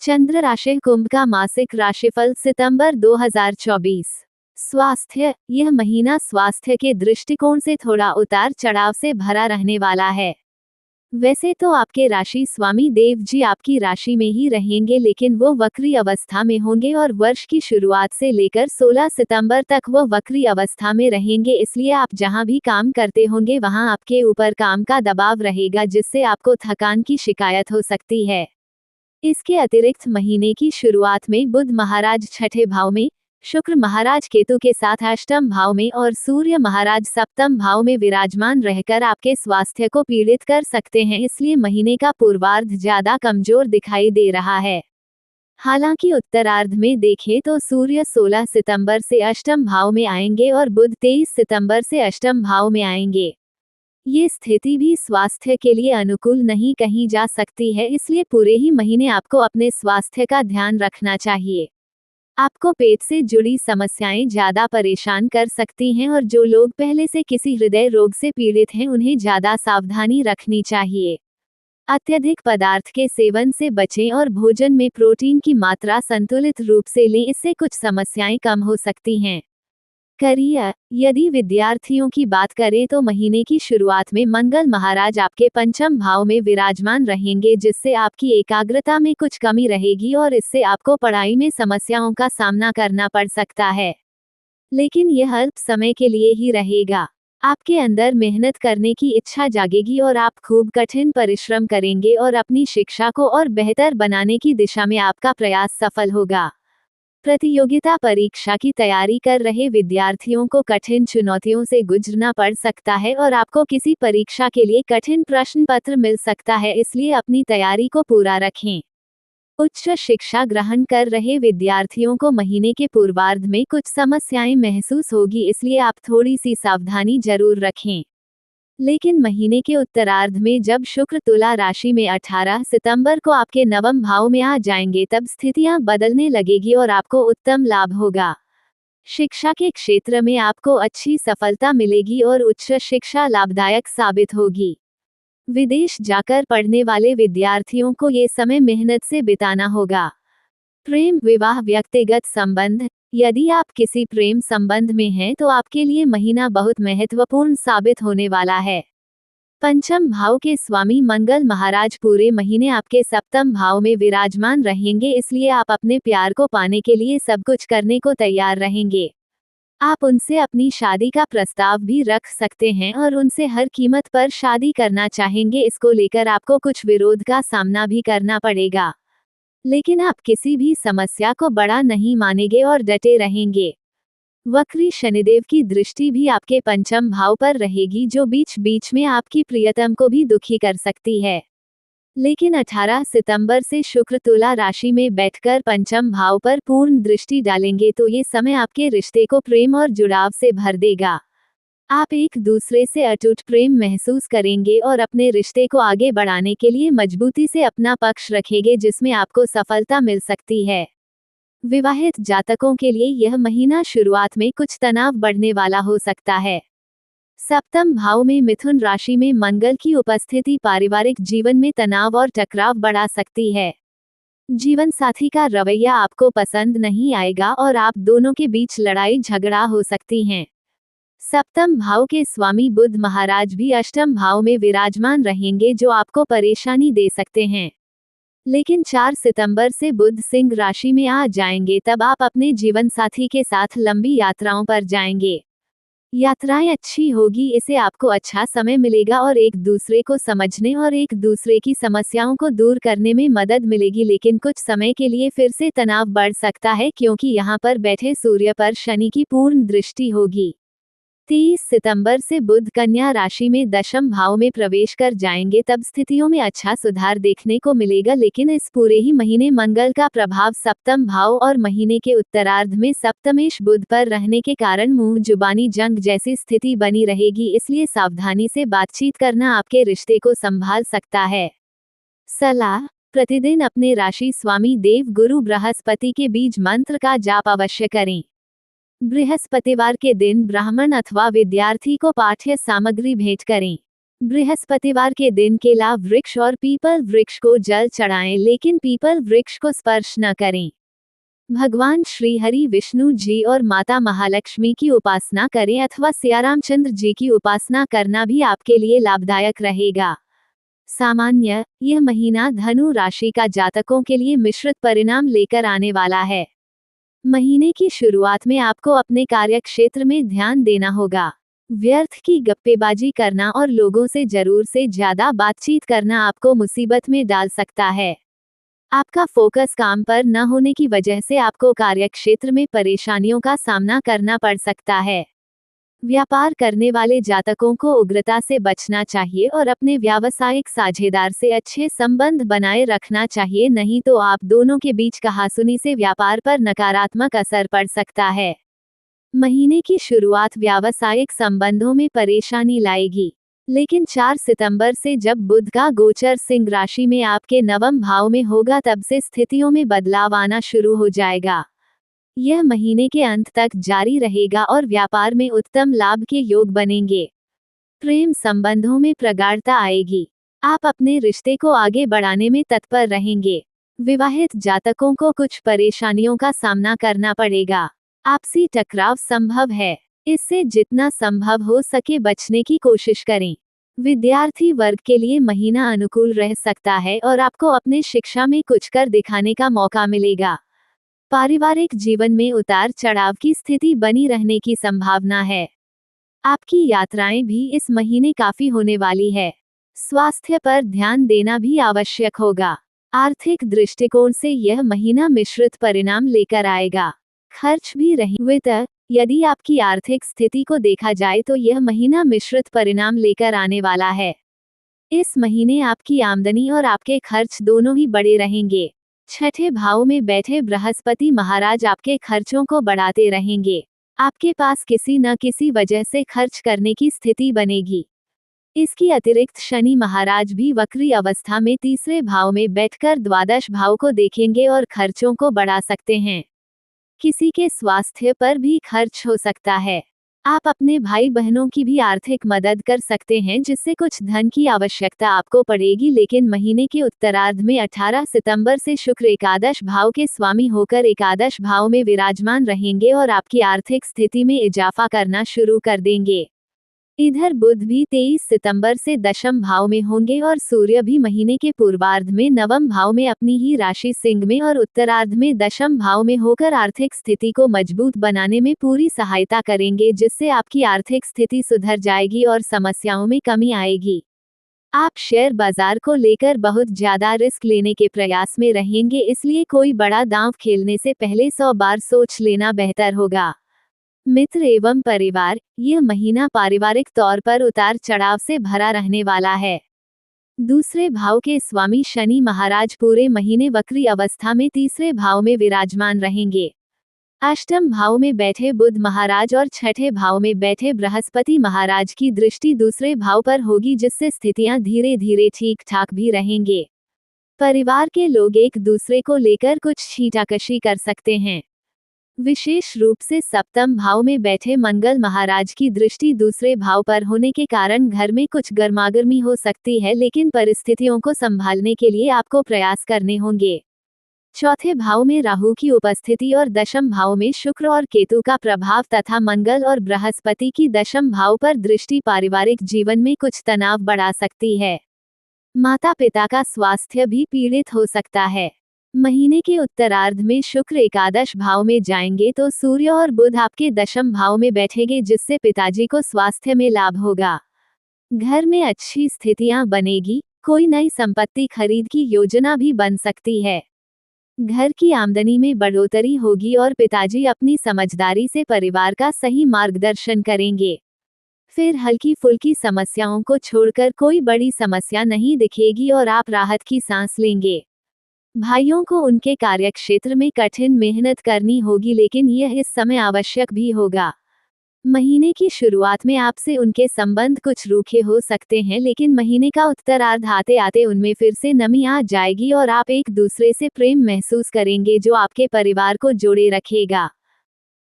चंद्र राशि कुंभ का मासिक राशिफल सितंबर 2024। स्वास्थ्य। यह महीना स्वास्थ्य के दृष्टिकोण से थोड़ा उतार चढ़ाव से भरा रहने वाला है। वैसे तो आपके राशि स्वामी देव जी आपकी राशि में ही रहेंगे, लेकिन वो वक्री अवस्था में होंगे और वर्ष की शुरुआत से लेकर 16 सितंबर तक वो वक्री अवस्था में रहेंगे। इसलिए आप जहां भी काम करते होंगे वहां आपके ऊपर काम का दबाव रहेगा, जिससे आपको थकान की शिकायत हो सकती है। इसके अतिरिक्त महीने की शुरुआत में बुध महाराज छठे भाव में, शुक्र महाराज केतु के साथ अष्टम भाव में और सूर्य महाराज सप्तम भाव में विराजमान रहकर आपके स्वास्थ्य को पीड़ित कर सकते हैं। इसलिए महीने का पूर्वार्ध ज्यादा कमजोर दिखाई दे रहा है। हालांकि उत्तरार्ध में देखें तो सूर्य 16 सितंबर से अष्टम भाव में आएंगे और बुध 23 सितंबर से अष्टम भाव में आएंगे। ये स्थिति भी स्वास्थ्य के लिए अनुकूल नहीं कही जा सकती है, इसलिए पूरे ही महीने आपको अपने स्वास्थ्य का ध्यान रखना चाहिए। आपको पेट से जुड़ी समस्याएं ज्यादा परेशान कर सकती हैं और जो लोग पहले से किसी हृदय रोग से पीड़ित हैं उन्हें ज्यादा सावधानी रखनी चाहिए। अत्यधिक पदार्थ के सेवन से बचें और भोजन में प्रोटीन की मात्रा संतुलित रूप से लें, इससे कुछ समस्याएं कम हो सकती हैं। करियर। यदि विद्यार्थियों की बात करें तो महीने की शुरुआत में मंगल महाराज आपके पंचम भाव में विराजमान रहेंगे, जिससे आपकी एकाग्रता में कुछ कमी रहेगी और इससे आपको पढ़ाई में समस्याओं का सामना करना पड़ सकता है। लेकिन यह अल्प समय के लिए ही रहेगा। आपके अंदर मेहनत करने की इच्छा जागेगी और आप खूब कठिन परिश्रम करेंगे और अपनी शिक्षा को और बेहतर बनाने की दिशा में आपका प्रयास सफल होगा। प्रतियोगिता परीक्षा की तैयारी कर रहे विद्यार्थियों को कठिन चुनौतियों से गुजरना पड़ सकता है और आपको किसी परीक्षा के लिए कठिन प्रश्न पत्र मिल सकता है, इसलिए अपनी तैयारी को पूरा रखें। उच्च शिक्षा ग्रहण कर रहे विद्यार्थियों को महीने के पूर्वार्ध में कुछ समस्याएं महसूस होगी, इसलिए आप थोड़ी सी सावधानी जरूर रखें। लेकिन महीने के उत्तरार्ध में जब शुक्र तुला राशि में 18 सितंबर को आपके नवम भाव में आ जाएंगे, तब स्थितियां बदलने लगेगी और आपको उत्तम लाभ होगा। शिक्षा के क्षेत्र में आपको अच्छी सफलता मिलेगी और उच्च शिक्षा लाभदायक साबित होगी। विदेश जाकर पढ़ने वाले विद्यार्थियों को ये समय मेहनत से बिताना होगा। प्रेम विवाह व्यक्तिगत संबंध। यदि आप किसी प्रेम संबंध में हैं तो आपके लिए महीना बहुत महत्वपूर्ण साबित होने वाला है। पंचम भाव के स्वामी मंगल महाराज पूरे महीने आपके सप्तम भाव में विराजमान रहेंगे, इसलिए आप अपने प्यार को पाने के लिए सब कुछ करने को तैयार रहेंगे। आप उनसे अपनी शादी का प्रस्ताव भी रख सकते हैं और उनसे हर कीमत पर शादी करना चाहेंगे। इसको लेकर आपको कुछ विरोध का सामना भी करना पड़ेगा, लेकिन आप किसी भी समस्या को बड़ा नहीं मानेंगे और डटे रहेंगे। वक्री शनिदेव की दृष्टि भी आपके पंचम भाव पर रहेगी, जो बीच बीच में आपकी प्रियतम को भी दुखी कर सकती है। लेकिन 18 सितंबर से शुक्र तुला राशि में बैठकर पंचम भाव पर पूर्ण दृष्टि डालेंगे, तो ये समय आपके रिश्ते को प्रेम और जुड़ाव से भर देगा। आप एक दूसरे से अटूट प्रेम महसूस करेंगे और अपने रिश्ते को आगे बढ़ाने के लिए मजबूती से अपना पक्ष रखेंगे, जिसमें आपको सफलता मिल सकती है। विवाहित जातकों के लिए यह महीना शुरुआत में कुछ तनाव बढ़ने वाला हो सकता है। सप्तम भाव में मिथुन राशि में मंगल की उपस्थिति पारिवारिक जीवन में तनाव और टकराव बढ़ा सकती है। जीवन साथी का रवैया आपको पसंद नहीं आएगा और आप दोनों के बीच लड़ाई झगड़ा हो सकती हैं। सप्तम भाव के स्वामी बुध महाराज भी अष्टम भाव में विराजमान रहेंगे, जो आपको परेशानी दे सकते हैं। लेकिन 4 सितंबर से बुध सिंह राशि में आ जाएंगे, तब आप अपने जीवन साथी के साथ लंबी यात्राओं पर जाएंगे। यात्राएं अच्छी होगी, इससे आपको अच्छा समय मिलेगा और एक दूसरे को समझने और एक दूसरे की समस्याओं को दूर करने में मदद मिलेगी। लेकिन कुछ समय के लिए फिर से तनाव बढ़ सकता है, क्योंकि यहाँ पर बैठे सूर्य पर शनि की पूर्ण दृष्टि होगी। 30 सितंबर से बुध कन्या राशि में दशम भाव में प्रवेश कर जाएंगे, तब स्थितियों में अच्छा सुधार देखने को मिलेगा। लेकिन इस पूरे ही महीने मंगल का प्रभाव सप्तम भाव और महीने के उत्तरार्ध में सप्तमेश बुध पर रहने के कारण मुंह जुबानी जंग जैसी स्थिति बनी रहेगी, इसलिए सावधानी से बातचीत करना आपके रिश्ते को संभाल सकता है। सलाह। प्रतिदिन अपने राशि स्वामी देव गुरु बृहस्पति के बीज मंत्र का जाप अवश्य करें। बृहस्पतिवार के दिन ब्राह्मण अथवा विद्यार्थी को पाठ्य सामग्री भेंट करें। बृहस्पतिवार के दिन केला वृक्ष और पीपल वृक्ष को जल चढ़ाएं, लेकिन पीपल वृक्ष को स्पर्श न करें। भगवान श्री हरि विष्णु जी और माता महालक्ष्मी की उपासना करें अथवा सियारामचंद्र जी की उपासना करना भी आपके लिए लाभदायक रहेगा। सामान्य, यह महीना धनु राशि का जातकों के लिए मिश्रित परिणाम लेकर आने वाला है। महीने की शुरुआत में आपको अपने कार्य क्षेत्र में ध्यान देना होगा। व्यर्थ की गप्पेबाजी करना और लोगों से जरूर से ज्यादा बातचीत करना आपको मुसीबत में डाल सकता है। आपका फोकस काम पर न होने की वजह से आपको कार्यक्षेत्र में परेशानियों का सामना करना पड़ सकता है। व्यापार करने वाले जातकों को उग्रता से बचना चाहिए और अपने व्यावसायिक साझेदार से अच्छे संबंध बनाए रखना चाहिए, नहीं तो आप दोनों के बीच कहासुनी से व्यापार पर नकारात्मक असर पड़ सकता है। महीने की शुरुआत व्यावसायिक संबंधों में परेशानी लाएगी, लेकिन 4 सितंबर से जब बुध का गोचर सिंह राशि में आपके नवम भाव में होगा तब से स्थितियों में बदलाव आना शुरू हो जाएगा। यह महीने के अंत तक जारी रहेगा और व्यापार में उत्तम लाभ के योग बनेंगे। प्रेम संबंधों में प्रगाढ़ता आएगी। आप अपने रिश्ते को आगे बढ़ाने में तत्पर रहेंगे। विवाहित जातकों को कुछ परेशानियों का सामना करना पड़ेगा। आपसी टकराव संभव है, इससे जितना संभव हो सके बचने की कोशिश करें। विद्यार्थी वर्ग के लिए महीना अनुकूल रह सकता है और आपको अपने शिक्षा में कुछ कर दिखाने का मौका मिलेगा। पारिवारिक जीवन में उतार चढ़ाव की स्थिति बनी रहने की संभावना है। आपकी यात्राएं भी इस महीने काफी होने वाली है। स्वास्थ्य पर ध्यान देना भी आवश्यक होगा। आर्थिक दृष्टिकोण से यह महीना मिश्रित परिणाम लेकर आएगा। खर्च भी वित्त, यदि आपकी आर्थिक स्थिति को देखा जाए तो यह महीना मिश्रित परिणाम लेकर आने वाला है। इस महीने आपकी आमदनी और आपके खर्च दोनों ही बढ़े रहेंगे। छठे भाव में बैठे बृहस्पति महाराज आपके खर्चों को बढ़ाते रहेंगे। आपके पास किसी न किसी वजह से खर्च करने की स्थिति बनेगी। इसकी अतिरिक्त शनि महाराज भी वक्री अवस्था में तीसरे भाव में बैठकर द्वादश भाव को देखेंगे और खर्चों को बढ़ा सकते हैं। किसी के स्वास्थ्य पर भी खर्च हो सकता है। आप अपने भाई बहनों की भी आर्थिक मदद कर सकते हैं, जिससे कुछ धन की आवश्यकता आपको पड़ेगी, लेकिन महीने के उत्तरार्ध में 18 सितंबर से शुक्र एकादश भाव के स्वामी होकर एकादश भाव में विराजमान रहेंगे और आपकी आर्थिक स्थिति में इजाफा करना शुरू कर देंगे। इधर बुध भी 23 सितंबर से दशम भाव में होंगे और सूर्य भी महीने के पूर्वार्ध में नवम भाव में अपनी ही राशि सिंह में और उत्तरार्ध में दशम भाव में होकर आर्थिक स्थिति को मजबूत बनाने में पूरी सहायता करेंगे, जिससे आपकी आर्थिक स्थिति सुधर जाएगी और समस्याओं में कमी आएगी। आप शेयर बाजार को लेकर बहुत ज्यादा रिस्क लेने के प्रयास में रहेंगे, इसलिए कोई बड़ा दांव खेलने से पहले 100 बार सोच लेना बेहतर होगा। मित्र एवं परिवार, यह महीना पारिवारिक तौर पर उतार चढ़ाव से भरा रहने वाला है। दूसरे भाव के स्वामी शनि महाराज पूरे महीने वक्री अवस्था में तीसरे भाव में विराजमान रहेंगे। अष्टम भाव में बैठे बुध महाराज और छठे भाव में बैठे बृहस्पति महाराज की दृष्टि दूसरे भाव पर होगी, जिससे स्थितियां धीरे धीरे ठीक ठाक भी रहेंगे। परिवार के लोग एक दूसरे को लेकर कुछ छींटाकशी कर सकते हैं। विशेष रूप से सप्तम भाव में बैठे मंगल महाराज की दृष्टि दूसरे भाव पर होने के कारण घर में कुछ गर्मागर्मी हो सकती है, लेकिन परिस्थितियों को संभालने के लिए आपको प्रयास करने होंगे। चौथे भाव में राहु की उपस्थिति और दशम भाव में शुक्र और केतु का प्रभाव तथा मंगल और बृहस्पति की दशम भाव पर दृष्टि पारिवारिक जीवन में कुछ तनाव बढ़ा सकती है। माता पिता का स्वास्थ्य भी पीड़ित हो सकता है। महीने के उत्तरार्ध में शुक्र एकादश भाव में जाएंगे तो सूर्य और बुध आपके दशम भाव में बैठेंगे, जिससे पिताजी को स्वास्थ्य में लाभ होगा। घर में अच्छी स्थितियां बनेगी। कोई नई संपत्ति खरीद की योजना भी बन सकती है। घर की आमदनी में बढ़ोतरी होगी और पिताजी अपनी समझदारी से परिवार का सही मार्गदर्शन करेंगे। फिर हल्की फुल्की समस्याओं को छोड़कर कोई बड़ी समस्या नहीं दिखेगी और आप राहत की सांस लेंगे। भाइयों को उनके कार्यक्षेत्र में कठिन मेहनत करनी होगी, लेकिन यह इस समय आवश्यक भी होगा। महीने की शुरुआत में आपसे उनके संबंध कुछ रूखे हो सकते हैं, लेकिन महीने का उत्तरार्ध आते आते उनमें फिर से नमी आ जाएगी और आप एक दूसरे से प्रेम महसूस करेंगे, जो आपके परिवार को जोड़े रखेगा।